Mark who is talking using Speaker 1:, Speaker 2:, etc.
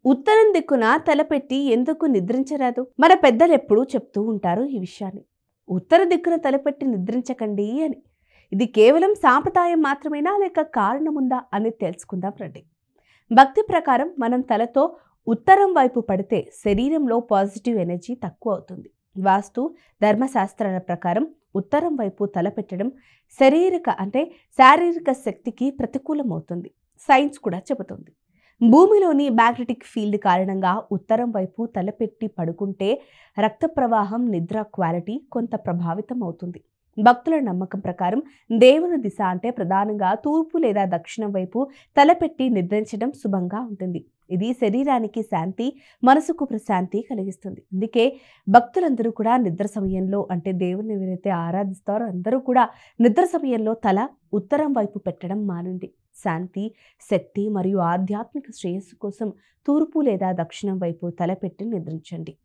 Speaker 1: ఉత్తరం దిక్కున తలపెట్టి ఎందుకు నిద్రించరాదు? మన పెద్దలు ఎప్పుడూ చెప్తూ ఉంటారు ఈ విషయాన్ని. ఉత్తర దిక్కున తలపెట్టి నిద్రించకండి అని. ఇది కేవలం సాంప్రదాయం మాత్రమేనా లేక కారణముందా అనేది తెలుసుకుందాం రండి. భక్తి ప్రకారం మనం తలతో ఉత్తరం వైపు పడితే శరీరంలో పాజిటివ్ ఎనర్జీ తక్కువ అవుతుంది. వాస్తు ధర్మశాస్త్రాల ప్రకారం ఉత్తరం వైపు తల పెట్టడం శారీరక శక్తికి ప్రతికూలమవుతుంది. సైన్స్ కూడా చెబుతుంది. భూమిలోని మ్యాగ్నెటిక్ ఫీల్డ్ కారణంగా ఉత్తరం వైపు తలపెట్టి పడుకుంటే రక్త ప్రవాహం, నిద్ర క్వాలిటీ కొంత ప్రభావితం అవుతుంది. భక్తుల నమ్మకం ప్రకారం దేవుని దిశ అంటే ప్రధానంగా తూర్పు లేదా దక్షిణం వైపు తలపెట్టి నిద్రించడం శుభంగా ఉంటుంది. ఇది శరీరానికి శాంతి, మనసుకు ప్రశాంతి కలిగిస్తుంది. అందుకే భక్తులందరూ కూడా నిద్ర సమయంలో అంటే దేవుని ఎవరైతే ఆరాధిస్తారో అందరూ కూడా నిద్ర సమయంలో తల ఉత్తరం వైపు పెట్టడం మానండి. శాంతి, శక్తి మరియు ఆధ్యాత్మిక శ్రేయస్సు కోసం తూర్పు లేదా దక్షిణం వైపు తలపెట్టి నిద్రించండి.